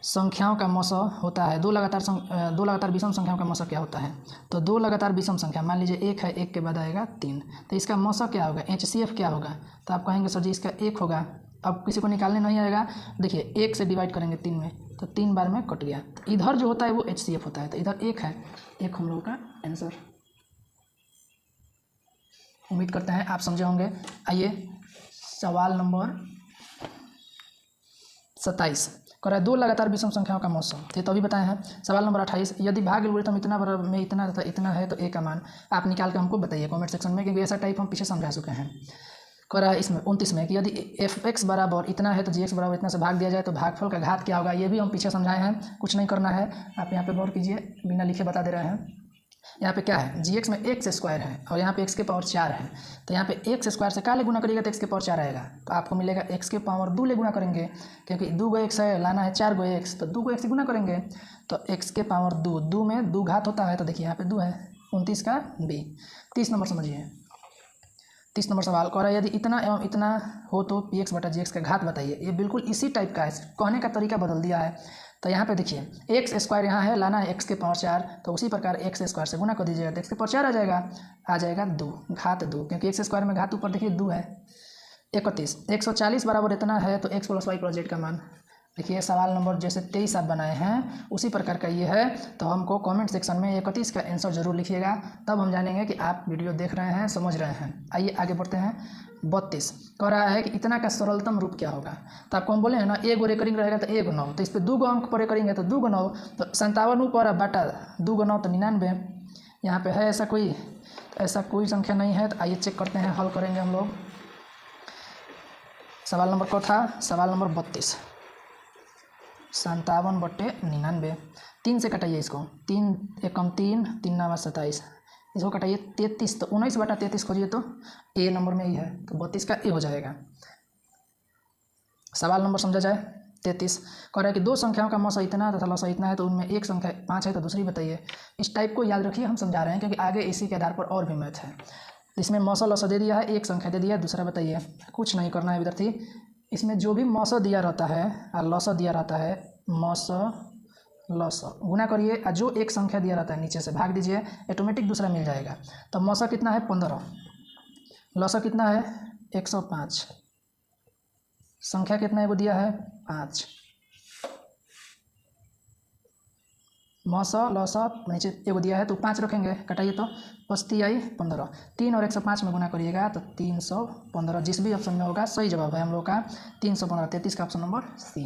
संख्याओं का मौसा होता है, दो लगातार विषम संख्याओं का मौसा क्या होता है। तो दो लगातार विषम संख्या, मान लीजिए 1 है, 1 के बाद आएगा 3, तो इसका मौसा क्या होगा, HCF क्या होगा। तो आप कहेंगे सर जी इसका 1 होगा। अब किसी को निकालने नहीं आएगा, देखिए 1 से डिवाइड करेंगे 3 में, तो 3 बार में कट गया। तो इधर जो होता है वो HCF होता है, तो इधर 1 है, 1 हम लोगों का आंसर। उम्मीद करते हैं आप समझे होंगे। आइए सवाल नंबर 27 कह रहा है दो लगातार विषम संख्याओं का मौसा, तो अभी बताए हैं। सवाल नंबर 28, यदि भाग एल्गोरिथम इतना बराबर में इतना तथा इतना है तो ए का मान आप निकाल के हमको बताइए कमेंट सेक्शन में, क्योंकि ऐसा टाइप हम पीछे समझा चुके हैं। कह रहा है इसमें 29 में कि यदि fx बराबर इतना है तो gx बराबर इतना से भाग दिया जाए तो भागफल का घात क्या होगा। ये भी हम पीछे समझाए हैं, कुछ नहीं करना है, आप यहाँ पे गौर कीजिए, बिना लिखे बता दे रहे हैं। यहाँ पे क्या है, gx में x स्क्वायर है और यहाँ पे x के पावर 4 है, तो यहाँ पे x स्क्वायर से क्या ले गुना करिएगा तो x के पावर 4 आएगा, तो आपको मिलेगा x के पावर 2 ले गुना करेंगे, क्योंकि 2 गो x है, लाना है 4 गो x, तो 2 गो x से गुना करेंगे तो x के पावर 2, 2 में 2 घात होता है, तो देखिए यहाँ पे 2 है, 29 का b। 30 नंबर समझिए, 30 नंबर सवाल कह रहा है यदि इतना एवं इतना हो तो px बटा gx का घात बताइए। ये बिल्कुल इसी टाइप का है, कहने का तरीका बदल दिया है। तो यहाँ पे देखिए एक्स स्क्वायर यहाँ है, लाना है x के पावर 4, तो उसी प्रकार x स्क्वायर से गुना कर दीजिएगा तो x के पावर 4 आ जाएगा 2 घात 2, क्योंकि x स्क्वायर में घात ऊपर देखिए 2 है। 31 140 बराबर इतना है तो x plus y plus z का मान। देखिए सवाल नंबर जैसे 23 आप बनाए हैं उसी प्रकार का ये है, तो हमको कमेंट सेक्शन में 31 का आंसर जरूर लिखिएगा, तब हम जानेंगे कि आप वीडियो देख रहे हैं, समझ रहे हैं। आइए आगे बढ़ते हैं। 32 कह रहा है कि इतना का सरलतम रूप क्या होगा। तो आपको हम बोले हैं ना, ए गो रेकरिंग रहेगा तो 1 9, तो इस पर 2 गो अंक पर करेंगे तो 2 गो 9, तो 57 ऊपर बटा 2 गो 9 तो 99। यहाँ पे है ऐसा कोई संख्या नहीं है, तो आइए चेक करते हैं, हल करेंगे हम लोग। सवाल नंबर कौन था, सवाल नंबर 32, 57 बटे 99, 3 से कटाइए इसको, 3 एकम 3, 3 9 27, इसको कटाइए 33, तो 19 बटा 33 खोजिए तो ए नंबर में ही है, तो 32 का ए हो जाएगा। सवाल नंबर समझा जाए। 33 कह रहा है कि दो संख्याओं का मौसा इतना तथा लसा इतना है तो उनमें एक संख्या 5 है तो दूसरी बताइए। इस टाइप को याद रखिए, हम समझा रहे हैं क्योंकि आगे इसी के आधार पर और भी मैथ है। इसमें मौसा लसा दे दिया है, एक संख्या दे दिया है, दूसरा बताइए। कुछ नहीं करना है विद्यार्थी, इसमें जो भी मौसा दिया रहता है और लसा दिया रहता है, मौसा लसा गुना करिए, और जो एक संख्या दिया रहता है नीचे से भाग दीजिए, ऑटोमेटिक दूसरा मिल जाएगा। तो मौसा कितना है 15, लसा कितना है 105, संख्या कितना है वो दिया है 5। मौसा लसा नीचे एगो दिया है तो 5 रखेंगे, कटाइए तो 5 आई 15, 3 और 105 में गुना करिएगा तो 315, जिस भी ऑप्शन में होगा सही जवाब है हम लोग का 315। 33 का ऑप्शन नंबर सी।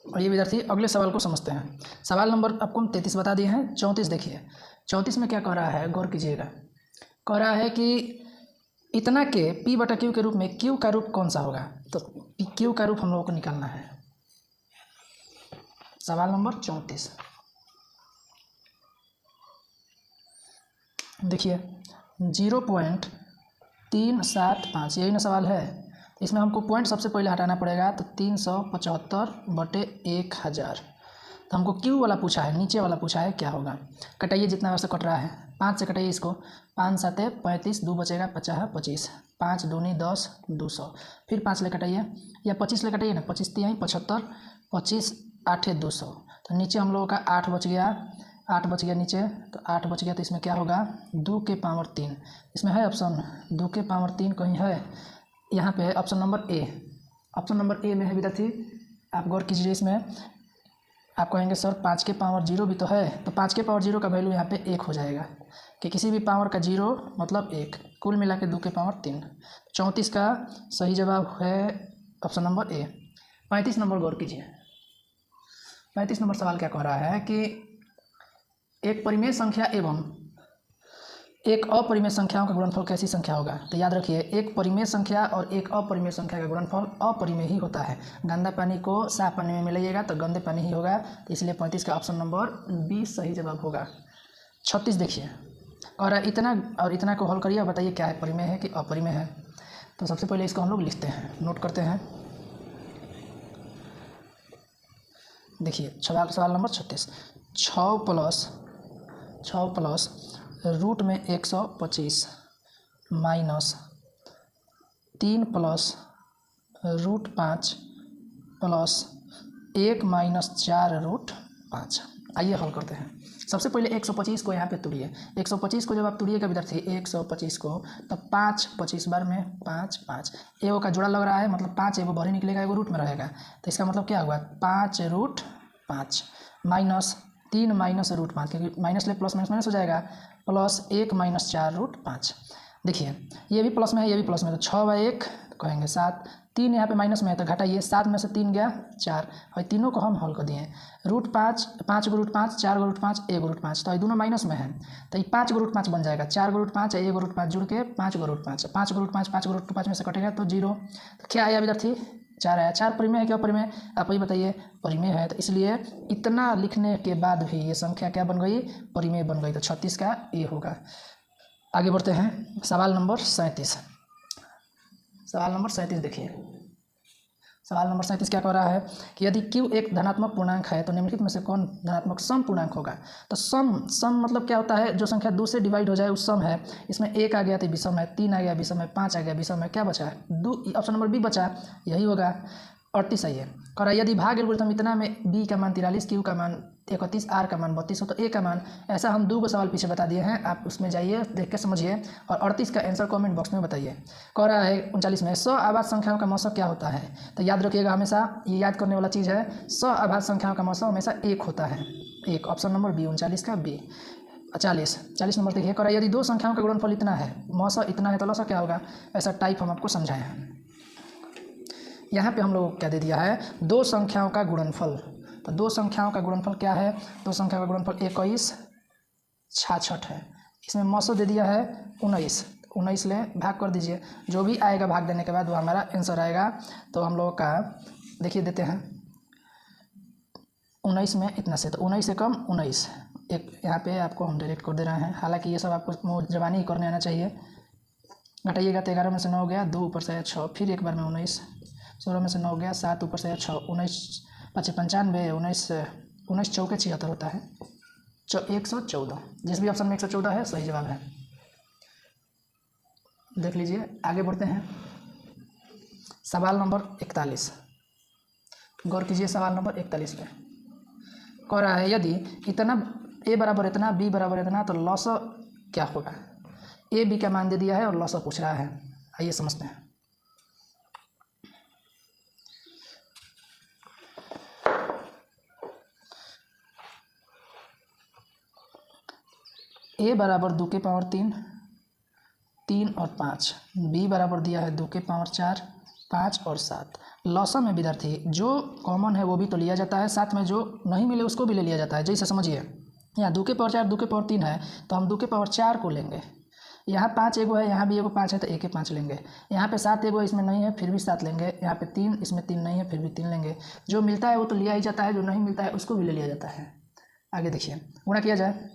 और ये विद्यार्थी अगले सवाल को समझते हैं। सवाल नंबर आपको हम 33 बता दिए हैं। 34 देखिए, 34 में क्या कह रहा है, गौर कीजिएगा। कह रहा है कि इतना के p बटा क्यू के रूप में q का रूप कौन सा होगा। तो q का रूप हम लोगों को निकालना है। सवाल नंबर 34 देखिए, 0.375 यही ना सवाल है। इसमें हमको पॉइंट सबसे पहले हटाना पड़ेगा, तो 375 बटे 1000, तो हमको क्यू वाला पूछा है, नीचे वाला पूछा है क्या होगा। कटाइए जितना वैसे कट रहा है, 5 से कटाइए इसको, 5 7 35, 2 बचेगा 50 25, 5 दूनी 10 200, फिर 5 ले कटाइए या 25 ले कटाइए ना, 25 3 75, 25 8 200, तो नीचे हम लोगों का 8 बच गया, 8 बच गया नीचे, तो 8 बच गया, तो इसमें क्या होगा 2 के पावर 3, इसमें है ऑप्शन 2 के पावर 3 कहीं है, यहाँ पे है option number A. Option number A में है विद्यार्थी, आप गौर कीजिए। इसमें आप कहेंगे सर 5 के पावर 0 भी तो है, तो 5 के पावर 0 का वैल्यू यहाँ पे 1 हो जाएगा, कि किसी भी पावर का 0 मतलब 1, कुल मिला के 2 के पावर 3। 34 का सही जवाब है ऑप्शन नंबर ए। 35 नंबर गौर कीजिए। 35 नंबर सवाल क्या कह रहा है कि एक परिमेय संख्या एवं एक अपरिमेय संख्याओं का गुणनफल कैसी संख्या होगा। तो याद रखिए, एक परिमेय संख्या और एक अपरिमेय संख्या का गुणनफल अपरिमेय ही होता है। गंदा पानी को साफ पानी में मिलाइएगा तो गंदे पानी ही होगा, तो इसलिए 35 का ऑप्शन नंबर बी सही जवाब होगा। 36 देखिए, और इतना को हल करिए और बताइए क्या है, परिमेय है कि अपरिमेय है। तो सबसे पहले इसको हम लोग लिखते हैं, नोट करते हैं। देखिए सवाल नंबर 36, 6 प्लस रूट में 125 minus 3 plus root 5 plus 1 minus 4 root 5। आइए हल करते हैं। सबसे पहले 125 को यहाँ पे तोड़िए। 125 को जब आप तोड़िएगा विद्यार्थी 125 को, तब 5 25 बार में 5 5, एगो का जोड़ा लग रहा है, मतलब 5 एगो बाहर निकलेगा, एगो रूट में रहेगा। तो इसका मतलब क्या हुआ, 5 रूट 5 माइनस 3 माइनस रूट 5, क्योंकि माइनस ले प्लस माइनस हो जाएगा, प्लस 1 माइनस 4 रूट 5। देखिए ये भी प्लस में है, ये भी प्लस में है, तो 6/1 कहेंगे 7, 3 यहाँ पे माइनस में है तो घटाइए, 7 में से 3 गया 4, और तीनों को हम हल कर दिए। रूट 5, 5 को रूट 5, 4 को रूट 5, 1 रूट 5, तो ये दोनों माइनस में है, तो ये 5 को रूट 5 बन जाएगा। 4 को रूट 5 है, 1 रूट 5 जुड़ के 5 को रूट 5, 5 को रूट 5, 5 को रूट 5 में से कटेगा तो 0। तो क्या आया विद्यार्थी, 4 आया। 4 परिमेय है क्या अपरिमेय, आप वही बताइए, परिमेय है। तो इसलिए इतना लिखने के बाद भी ये संख्या क्या बन गई, परिमेय बन गई। तो 36 का ये होगा। आगे बढ़ते हैं, सवाल नंबर 37। सवाल नंबर 37 देखिए, सवाल नंबर 37 क्या कह रहा है कि यदि Q एक धनात्मक पूर्णांक है तो निम्नलिखित में से कौन धनात्मक सम पूर्णांक होगा। तो सम मतलब क्या होता है, जो संख्या 2 से डिवाइड हो जाए उस सम है। इसमें 1 आ गया तो विषम है, 3 आ गया विषम है, 5 आ गया विषम है, क्या बचा, 2, ऑप्शन नंबर बी बचा, यही होगा। 38 आइए कह रहा है यदि भाग एल्गोरिथम इतना में B का मान 43, Q का मान 31, R का मान 32 हो तो A का मान, ऐसा हम 2 सवाल पीछे बता दिए हैं, आप उसमें जाइए देख के समझिए, और 38 का आंसर कमेंट बॉक्स में बताइए। कह रहा है 39 में सअभाज्य संख्याओं का मौसम क्या होता है। तो याद रखिएगा, हमेशा ये याद करने वाला चीज़ है, सअभाज्य संख्याओं का मौसम हमेशा 1 होता है, 1, ऑप्शन नंबर बी, 39 का बी। 40 नंबर देखिए, कह रहा है यदि 2 संख्याओं का गुणनफल इतना है, मौसम इतना है तो लसा क्या होगा। ऐसा टाइप हम आपको समझाए हैं। यहाँ पे हम लोग को क्या दे दिया है, 2 संख्याओं का गुणनफल। तो 2 संख्याओं का गुणनफल क्या है, 2 संख्याओं का गुणनफल 21 66 है। इसमें मौसो दे दिया है 19 ले भाग कर दीजिए, जो भी आएगा भाग देने के बाद वो हमारा आंसर आएगा। तो हम लोग का देखिए देते हैं 19 में इतना से, तो 19 से कम 19, एक यहाँ पे आपको हम डायरेक्ट कर दे रहे हैं। हालांकि ये सब आपको जबानी ही करने आना चाहिए। घटाइएगा तो 11 में से 9 गया, 2 ऊपर से 6, फिर एक बार में 19, 16 में से 9 गया, 7 ऊपर से 6, 19 5 95, 19 चौके 76 होता है, 114। जिस भी ऑप्शन में 114 है सही जवाब है। देख लीजिए, आगे बढ़ते हैं। सवाल नंबर 41, गौर कीजिए, सवाल नंबर 41 में कह रहा है यदि इतना A बराबर इतना, B बराबर इतना, तो लॉस क्या होगा। A B का मान दे दिया है और लॉस पूछ रहा है, आइए समझते हैं। A बराबर 2 के पावर 3, 3 और 5, B बराबर दिया है 2 के पावर 4, 5 और 7। लॉसा में विद्यार्थी जो कॉमन है वो भी तो लिया जाता है, साथ में जो नहीं मिले उसको भी ले लिया जाता है। जैसे समझिए, यहाँ 2 के पावर 4, 2 के पावर 3 है, तो हम 2 के पावर 4 को लेंगे। यहाँ 5 एगो है, यहाँ भी एगो 5 है, तो 1 के 5 लेंगे। यहाँ पे 7 एगो इसमें नहीं है, फिर भी 7 लेंगे। यहाँ पे 3, इसमें 3 नहीं है, फिर भी 3 लेंगे। जो मिलता है वो तो लिया ही जाता है, जो नहीं मिलता है उसको भी ले लिया जाता है। आगे देखिए, गुणा किया जाए।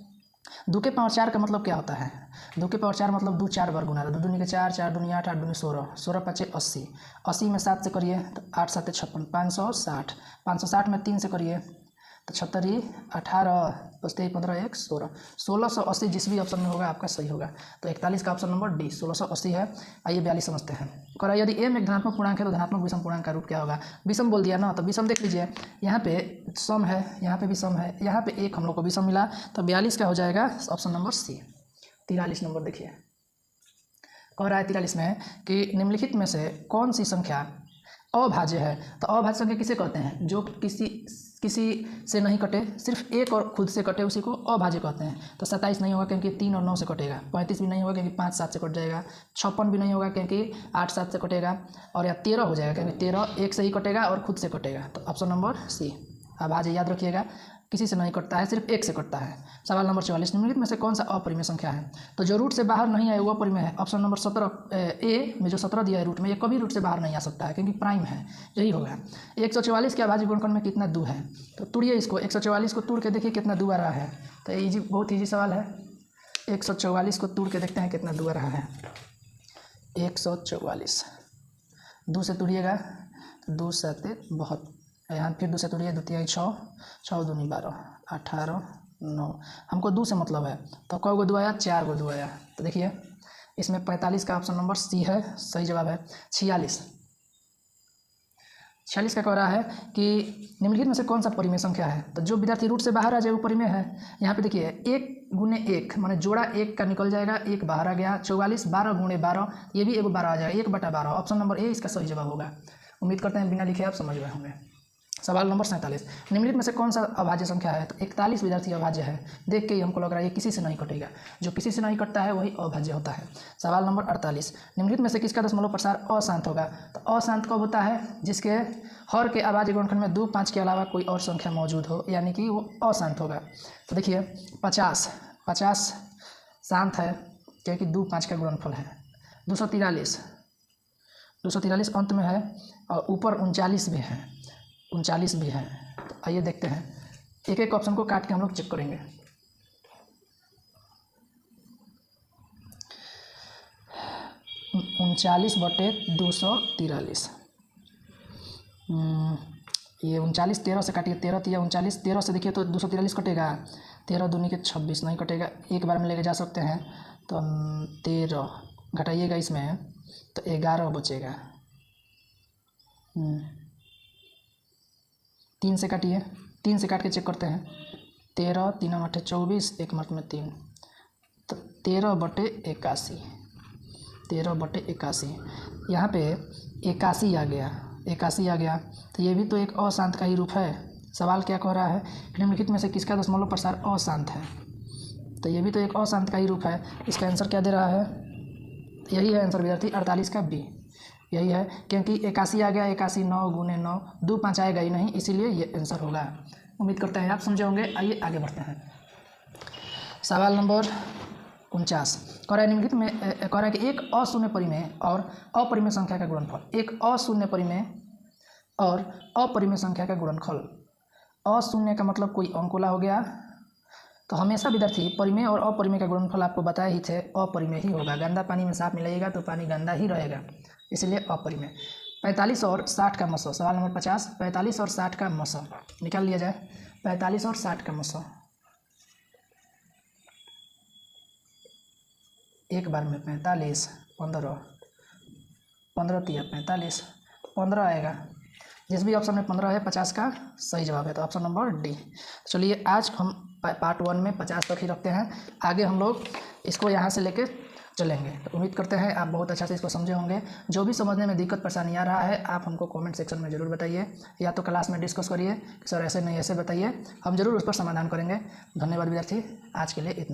2 के पावर 4 का मतलब क्या होता है, 2 के पावर 4 मतलब 2 4 बार गुना, 2 दूनी के 4, 4 दूनी 8, 8 दूनी 16, 16 5 80, 80 में 7 से करिए तो 8 7 56, 560, 560 में 3 से करिए तो 76, 18 बचते 15 1 16, 1680 जिस भी ऑप्शन में होगा आपका सही होगा। तो 41 का ऑप्शन नंबर डी 1680 है। आइए 42 समझते हैं। कह रहा है यदि m एक धनात्मक पूर्णांक है तो धनात्मक विषम पूर्णांक का रूप क्या होगा। विषम बोल दिया ना, तो विषम देख लीजिए, यहाँ पे सम है, यहाँ पे भी सम है, यहाँ पे एक हम लोग को विषम मिला, तो 42 का हो जाएगा ऑप्शन नंबर सी। 43 नंबर देखिए, कह रहा है 43 में कि निम्नलिखित में से कौन सी संख्या अभाज्य है। तो अभाज्य संख्या किसे कहते हैं, जो किसी से नहीं कटे, सिर्फ एक और खुद से कटे, उसी को अभाज्य कहते हैं। तो 27 नहीं होगा क्योंकि 3 और 9 से कटेगा, 35 भी नहीं होगा क्योंकि 5 7 से कट जाएगा, 56 भी नहीं होगा क्योंकि 8 7 से कटेगा, और या 13 हो जाएगा क्योंकि 13 एक से ही कटेगा और खुद से कटेगा। तो ऑप्शन नंबर सी। अभाज्य याद रखिएगा, किसी से नहीं कटता है, सिर्फ एक से कटता है। सवाल नंबर 44, निम्नलिखित में से कौन सा अपरिमेय संख्या है? तो जो रूट से बाहर नहीं आए वो अपरिमेय है। ऑप्शन नंबर 17 ए में जो 17 दिया है रूट में, ये कभी रूट से बाहर नहीं आ सकता है क्योंकि प्राइम है, यही होगा। 144 के अभाज्य गुणनखंड में कितना दू है? तो तोड़िए इसको, 144 को तोड़ के देखिए कितना दू आ रहा है। तो ईजी, बहुत ईजी सवाल है। 144 को तोड़ के देखते हैं कितना दू आ रहा है। 144 दो से तोड़िएगा तो 2 7 बहुत, यहाँ फिर 2 से तोड़िए, 2 3 6, 6 दूनी 12, 18 9। हमको 2 से मतलब है, तो कौ गो 2 आया? 4 गो 2 आया। तो देखिए इसमें 45 का ऑप्शन नंबर सी है, सही जवाब है। 46 का कह रहा है कि निम्नलिखित में से कौन सा परिमेय संख्या है? तो जो विद्यार्थी रूट से बाहर आ जाए वो परिमेय है। यहाँ पे देखिए 1 गुने 1 माने जोड़ा 1 का निकल जाएगा, 1 बाहर आ गया। 44 12 गुणे 12, ये भी 1 12 आ जाएगा, 1/12। ऑप्शन नंबर ए इसका सही जवाब होगा। उम्मीद करते हैं बिना लिखे आप समझ गए होंगे। सवाल नंबर 47, निम्नलिखित में से कौन सा अभाज्य संख्या है? तो 41 विद्यार्थी अभाज्य है। देख के ही हमको लग रहा है ये किसी से नहीं कटेगा, जो किसी से नहीं कटता है वही अभाज्य होता है। सवाल नंबर 48, निम्नलिखित में से किसका दशमलव प्रसार अशांत होगा? तो अशांत कब होता है? जिसके हर के अभाज्य गुणनखंड में 2 5 के अलावा कोई और संख्या मौजूद हो, यानी कि वो अशांत होगा। तो देखिए 50 शांत है क्योंकि 2 5 का गुणनफल है। 243 अंत में है और ऊपर 39 भी है, 39 भी है। तो आइए देखते हैं, एक एक ऑप्शन को काट के हम लोग चेक करेंगे। उनचालीस बटे 243, ये 39 13 से काटिए, 13 3 39, 13 से देखिए तो 243 कटेगा, 13 दूनी के 26 नहीं कटेगा, एक बार में लेके जा सकते हैं। तो 13 घटाइएगा इसमें तो 11 बचेगा। 3 से काटिए, 3 से काट के चेक करते हैं। 13 3 8 24, 1 मत में 3, तो 13 बटे 81, 13 बटे 81। यहाँ पे 81 आ गया, 81 आ गया। तो ये भी तो एक अशांत का ही रूप है। सवाल क्या कह रहा है? निम्नलिखित में से किसका दशमलव प्रसार अशांत है? तो ये भी तो एक अशांत का ही रूप है। इसका आंसर क्या दे रहा है? यही है आंसर विद्यार्थी, 48 का बी यही है, क्योंकि 81 आ गया, 81 9 गुने 9, 2 5 आएगा ही नहीं, इसीलिए ये आंसर होगा। उम्मीद करते हैं आप समझे होंगे। आइए आगे बढ़ते हैं। सवाल नंबर 49 कह रहा है निम्नलिखित में कह रहा है कि एक अशून्य परिमेय और अपरिमेय संख्या का गुणनफल। एक अशून्य परिमेय और अपरिमेय संख्या का गुणनफल। अशून्य का मतलब कोई अंकोला हो गया, तो हमेशा विद्यार्थी परिमेय और अपरिमेय का गुणनफल आपको बताए ही थे, अपरिमेय ही होगा। गंदा पानी में साफ मिलाइएगा तो पानी गंदा ही रहेगा, इसलिए अपरिमेय। 45 और 60 का मसो। सवाल नंबर 50, 45 और 60 का मसो निकाल लिया जाए। 45 और 60 का मसो, एक बार में 45 15 15 3 45, 15 आएगा। जिस भी ऑप्शन में 15 है 50 का सही जवाब है, तो ऑप्शन नंबर डी। चलिए आज हम पार्ट 1 में 50 तक ही रखते हैं, आगे हम लोग इसको यहाँ से लेके चलेंगे। तो उम्मीद करते हैं आप बहुत अच्छा से इसको समझे होंगे। जो भी समझने में दिक्कत परेशानी आ रहा है आप हमको कमेंट सेक्शन में ज़रूर बताइए, या तो क्लास में डिस्कस करिए कि सर ऐसे नहीं ऐसे बताइए, हम ज़रूर उस पर समाधान करेंगे। धन्यवाद विद्यार्थी, आज के लिए इतना।